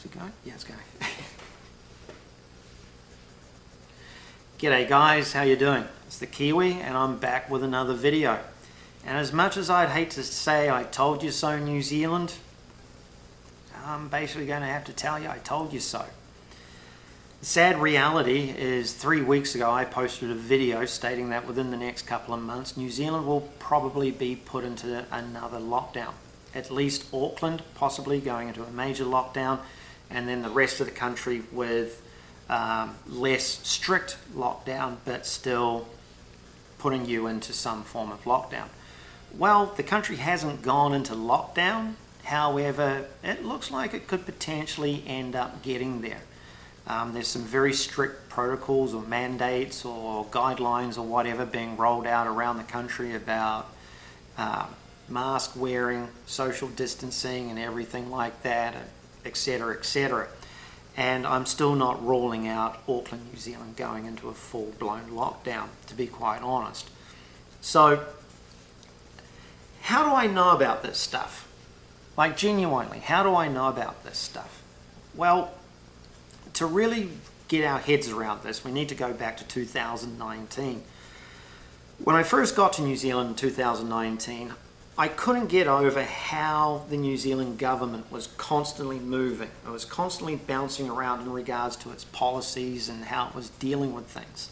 Is it going? Yeah, it's going. G'day guys, how you doing? It's the Kiwi and I'm back with another video. And as much as I'd hate to say I told you so, New Zealand, I'm basically going to have to tell you I told you so. The sad reality is 3 weeks ago I posted a video stating that within the next couple of months New Zealand will probably be put into another lockdown. At least Auckland possibly going into a major lockdown, and then the rest of the country with less strict lockdown but still putting you into some form of lockdown. Well, the country hasn't gone into lockdown, however it looks like it could potentially end up getting there. There's some very strict protocols or mandates or guidelines or whatever being rolled out around the country about mask wearing, social distancing and everything like that, etc., etc. And I'm still not ruling out Auckland, New Zealand going into a full-blown lockdown, to be quite honest. So how do I know about this stuff? Like, genuinely, how do I know about this stuff? Well, to really get our heads around this, we need to go back to 2019. When I first got to New Zealand in 2019, I couldn't get over how the New Zealand government was constantly moving. It was constantly bouncing around in regards to its policies and how it was dealing with things.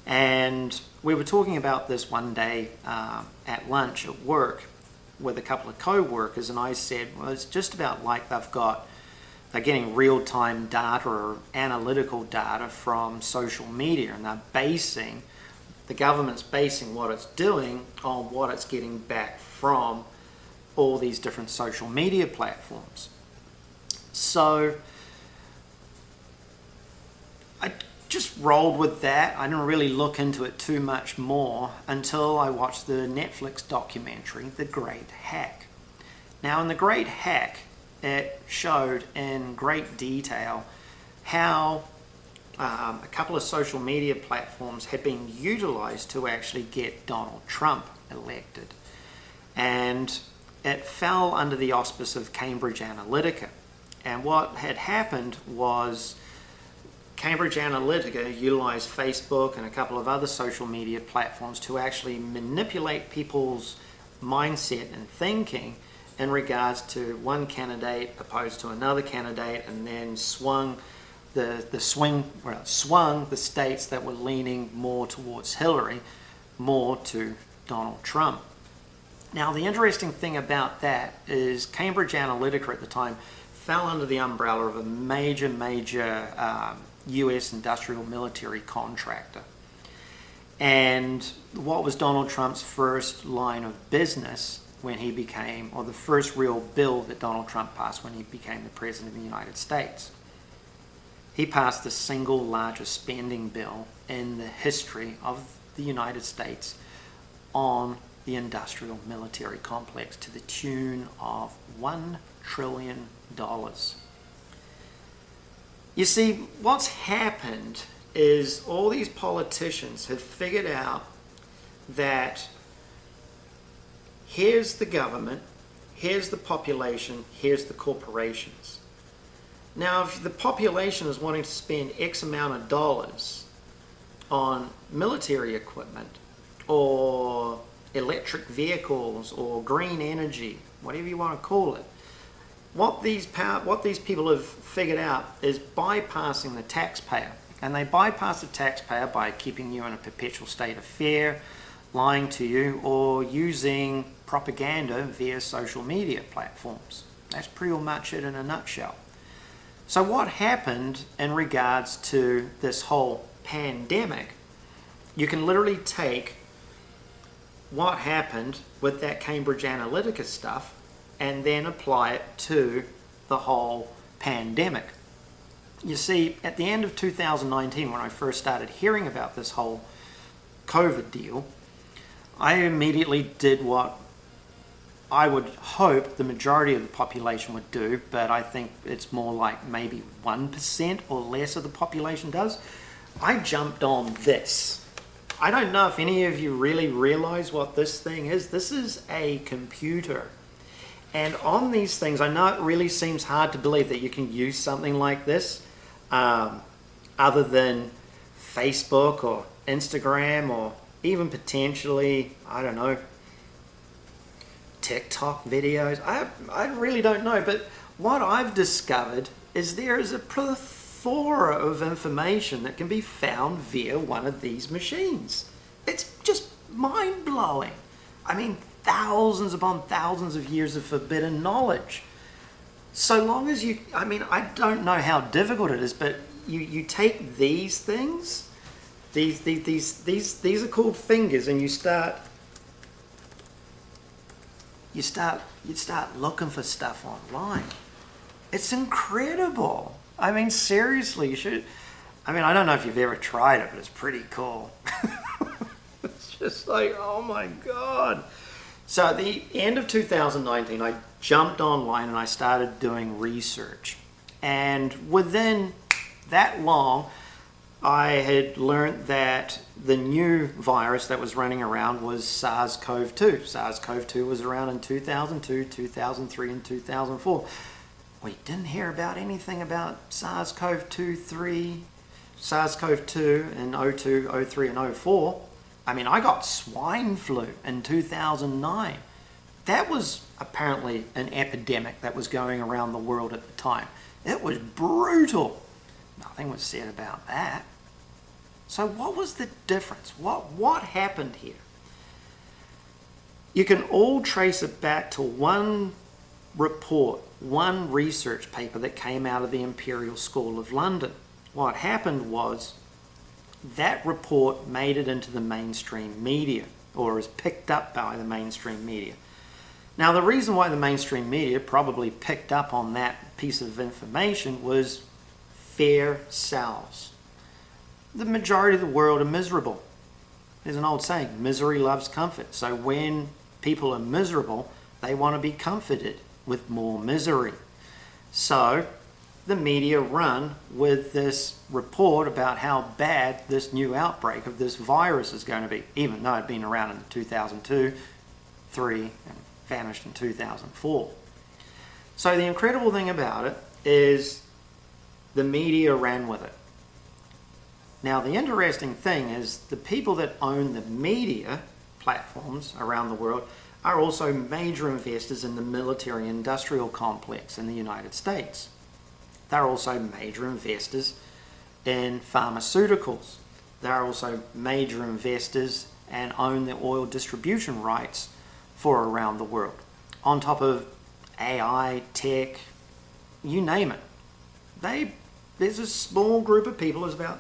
And we were talking about this one day at lunch at work with a couple of co-workers, and I said, well, it's just about like they're getting real-time data or analytical data from social media, and the government's basing what it's doing on what it's getting back from all these different social media platforms. So I just rolled with that. I didn't really look into it too much more until I watched the Netflix documentary, The Great Hack. Now, in The Great Hack, it showed in great detail how a couple of social media platforms had been utilized to actually get Donald Trump elected. And it fell under the auspice of Cambridge Analytica. And what had happened was Cambridge Analytica utilized Facebook and a couple of other social media platforms to actually manipulate people's mindset and thinking in regards to one candidate opposed to another candidate, and then swung the states that were leaning more towards Hillary more to Donald Trump. Now, the interesting thing about that is Cambridge Analytica at the time fell under the umbrella of a major US industrial military contractor. And what was Donald Trump's first line of business when he became, or the first real bill that Donald Trump passed when he became the President of the United States? He passed the single largest spending bill in the history of the United States on the industrial military complex to the tune of $1 trillion. You see, what's happened is all these politicians have figured out that here's the government, here's the population, here's the corporations. Now, if the population is wanting to spend X amount of dollars on military equipment or electric vehicles or green energy, whatever you want to call it, what these people have figured out is bypassing the taxpayer. And they bypass the taxpayer by keeping you in a perpetual state of fear, lying to you, or using propaganda via social media platforms. That's pretty much it in a nutshell. So what happened in regards to this whole pandemic, you can literally take what happened with that Cambridge Analytica stuff and then apply it to the whole pandemic. You see, at the end of 2019, when I first started hearing about this whole COVID deal, I immediately did what I would hope the majority of the population would do, but I think it's more like maybe 1% or less of the population does. I jumped on this. I don't know if any of you really realize what this thing is. This is a computer. And on these things, I know it really seems hard to believe that you can use something like this other than Facebook or Instagram or even potentially, I don't know, TikTok videos. I really don't know, but what I've discovered is there is a plethora of information that can be found via one of these machines. It's just mind-blowing. I mean, thousands upon thousands of years of forbidden knowledge. So long as you, I mean, I don't know how difficult it is, but you take these things, these are called fingers, and you start looking for stuff online. It's incredible. I mean, seriously, you should. I mean, I don't know if you've ever tried it, but it's pretty cool. It's just like, oh my God. So at the end of 2019, I jumped online and I started doing research. And within that long, I had learned that the new virus that was running around was SARS-CoV-2. SARS-CoV-2 was around in 2002, 2003, and 2004. We didn't hear about anything about SARS-CoV-2 in 02, 03, and 04. I mean, I got swine flu in 2009. That was apparently an epidemic that was going around the world at the time. It was brutal. Nothing was said about that. So what was the difference? What happened here? You can all trace it back to one report, one research paper that came out of the Imperial School of London. What happened was that report made it into the mainstream media, or was picked up by the mainstream media. Now, the reason why the mainstream media probably picked up on that piece of information was fair sales. The majority of the world are miserable. There's an old saying, misery loves comfort. So when people are miserable, they want to be comforted with more misery. So the media run with this report about how bad this new outbreak of this virus is going to be, even though it had been around in 2002, 3, and vanished in 2004. So the incredible thing about it is the media ran with it. Now, the interesting thing is the people that own the media platforms around the world are also major investors in the military-industrial complex in the United States. They're also major investors in pharmaceuticals. They're also major investors and own the oil distribution rights for around the world. On top of AI, tech, you name it. There's a small group of people, there's about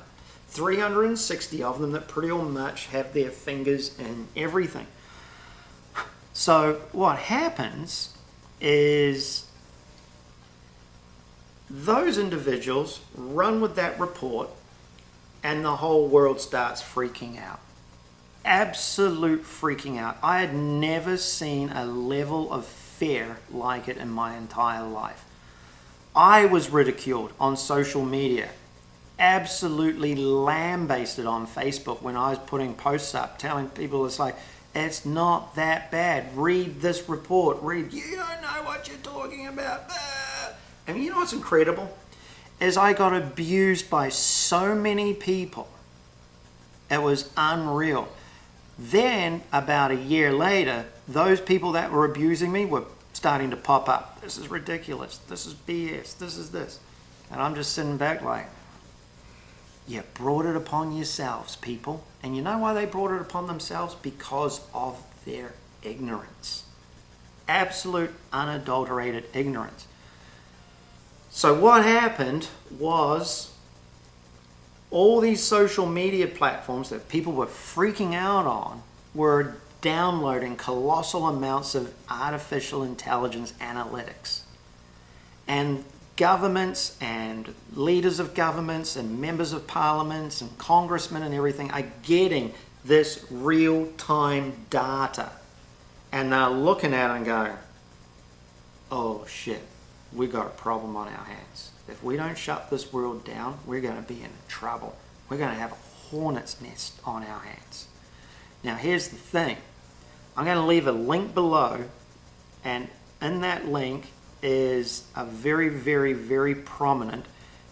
360 of them that pretty much have their fingers in everything. So what happens is those individuals run with that report and the whole world starts freaking out. Absolute freaking out. I had never seen a level of fear like it in my entire life. I was ridiculed on social media, absolutely lambasted on Facebook when I was putting posts up telling people it's like, it's not that bad. Read this report. Read, you don't know what you're talking about. And you know what's incredible? Is I got abused by so many people. It was unreal. Then, about a year later, those people that were abusing me were starting to pop up. This is ridiculous. This is BS. This is this. And I'm just sitting back like, you brought it upon yourselves, people. And you know why they brought it upon themselves? Because of their ignorance. Absolute, unadulterated ignorance. So what happened was all these social media platforms that people were freaking out on were downloading colossal amounts of artificial intelligence analytics. And governments and leaders of governments and members of parliaments and congressmen and everything are getting this real-time data. And they're looking at it and going, oh shit, we got a problem on our hands. If we don't shut this world down, we're going to be in trouble. We're going to have a hornet's nest on our hands. Now here's the thing. I'm going to leave a link below and in that link is a very, very, very prominent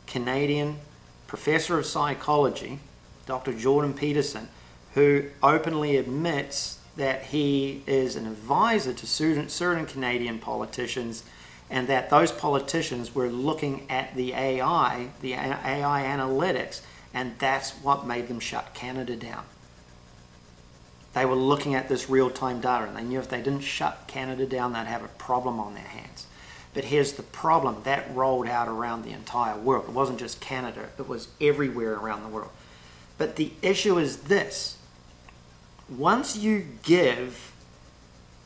Canadian professor of psychology, Dr. Jordan Peterson, who openly admits that he is an advisor to certain Canadian politicians, and that those politicians were looking at the AI Analytics, and that's what made them shut Canada down. They were looking at this real-time data, and they knew if they didn't shut Canada down, they'd have a problem on their hands. But here's the problem. That rolled out around the entire world. It wasn't just Canada. It was everywhere around the world. But the issue is this. Once you give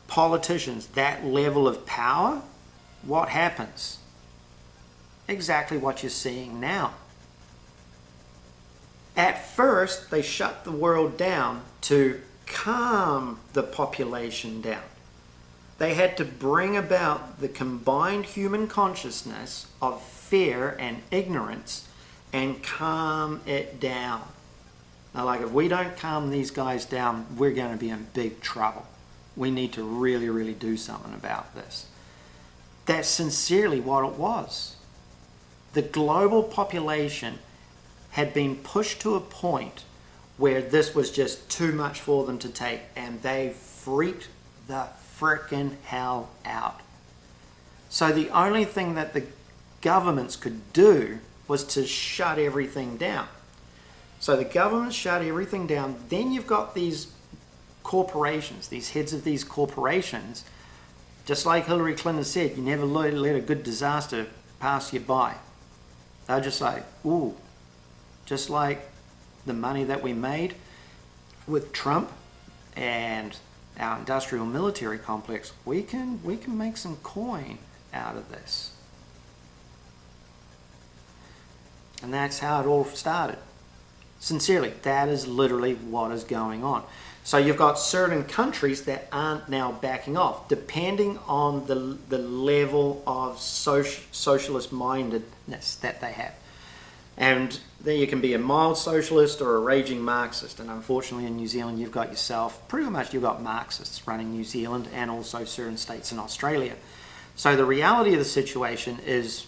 politicians that level of power, what happens? Exactly what you're seeing now. At first, they shut the world down to calm the population down. They had to bring about the combined human consciousness of fear and ignorance and calm it down. Now, like, if we don't calm these guys down, we're going to be in big trouble. We need to really, really do something about this. That's sincerely what it was. The global population had been pushed to a point where this was just too much for them to take, and they freaked the frickin' hell out. So the only thing that the governments could do was to shut everything down. So the government shut everything down. Then you've got these corporations, these heads of these corporations, just like Hillary Clinton said, you never let a good disaster pass you by. They're just like, ooh, just like the money that we made with Trump and our industrial military complex, we can make some coin out of this. And that's how it all started. Sincerely, that is literally what is going on. So you've got certain countries that aren't now backing off, depending on the level of socialist mindedness that they have. And there you can be a mild socialist or a raging Marxist. And unfortunately in New Zealand you've got yourself, pretty much you've got Marxists running New Zealand and also certain states in Australia. So the reality of the situation is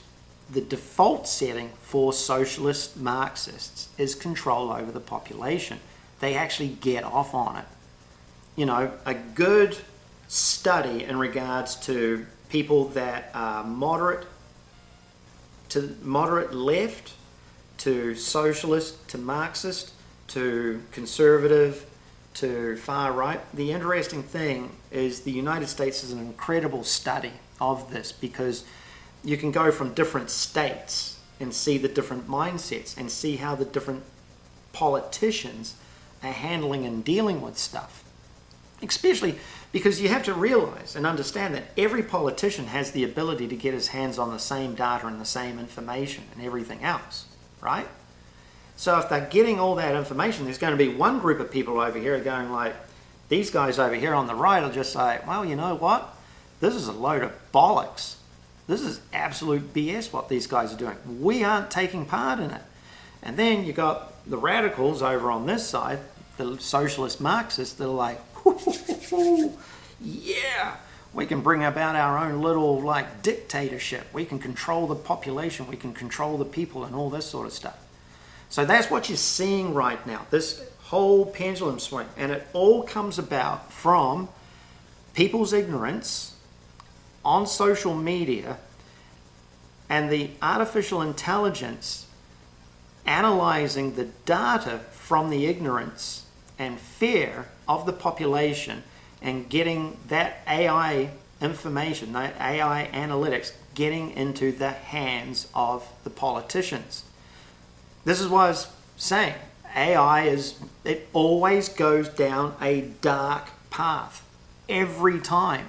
the default setting for socialist Marxists is control over the population. They actually get off on it. You know, a good study in regards to people that are moderate left, to socialist, to Marxist, to conservative, to far right. The interesting thing is the United States is an incredible study of this, because you can go from different states and see the different mindsets and see how the different politicians are handling and dealing with stuff. Especially because you have to realize and understand that every politician has the ability to get his hands on the same data and the same information and everything else, right? So if they're getting all that information, there's going to be one group of people over here going like, these guys over here on the right will just say, well, you know what? This is a load of bollocks. This is absolute BS what these guys are doing. We aren't taking part in it. And then you got the radicals over on this side, the socialist Marxists, that are like, yeah, we can bring about our own little like dictatorship. We can control the population. We can control the people and all this sort of stuff. So that's what you're seeing right now, this whole pendulum swing. And it all comes about from people's ignorance on social media and the artificial intelligence analyzing the data from the ignorance and fear of the population and getting that AI information, that AI analytics, getting into the hands of the politicians. This is what I was saying. AI it always goes down a dark path every time.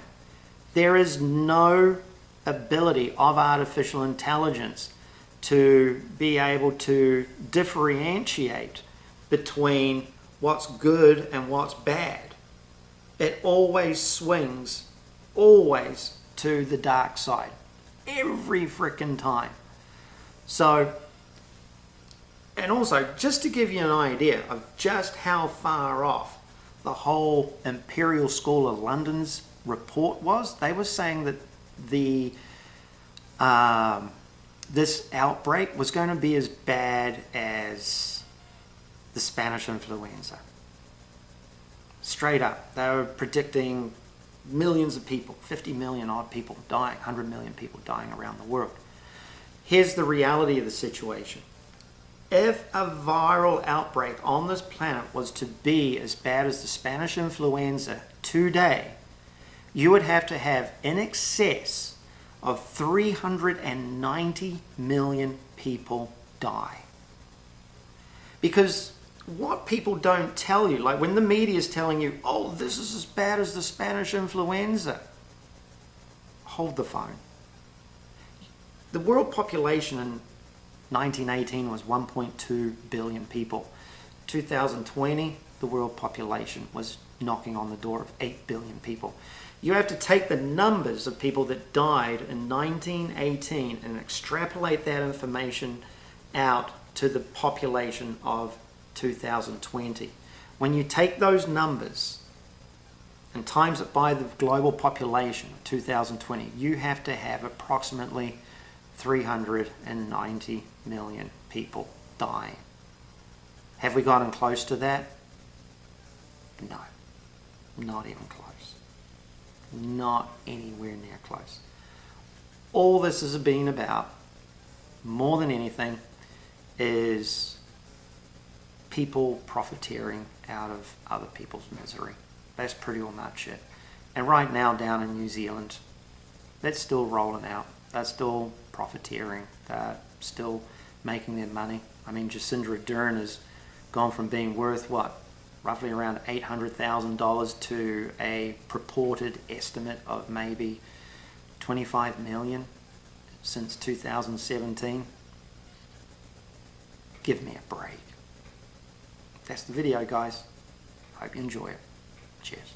There is no ability of artificial intelligence to be able to differentiate between what's good and what's bad. It always swings, always to the dark side, every frickin' time. So, and also, just to give you an idea of just how far off the whole Imperial School of London's report was, they were saying that this outbreak was going to be as bad as the Spanish influenza. Straight up, they were predicting millions of people, 50 million odd people dying, 100 million people dying around the world. Here's the reality of the situation. If a viral outbreak on this planet was to be as bad as the Spanish influenza today, you would have to have in excess of 390 million people die. Because what people don't tell you, like when the media is telling you, oh, this is as bad as the Spanish influenza, hold the phone. The world population in 1918 was 1.2 billion people. 2020, the world population was knocking on the door of 8 billion people. You have to take the numbers of people that died in 1918 and extrapolate that information out to the population of 2020. When you take those numbers and times it by the global population of 2020, you have to have approximately 390 million people dying. Have we gotten close to that? No, not even close. Not anywhere near close. All this has been about, more than anything, is people profiteering out of other people's misery. That's pretty much it. And right now down in New Zealand, that's still rolling out. That's still profiteering. They're still making their money. I mean, Jacinda Ardern has gone from being worth, what, roughly around $800,000 to a purported estimate of maybe 25 million since 2017. Give me a break. That's the video, guys. Hope you enjoy it. Cheers.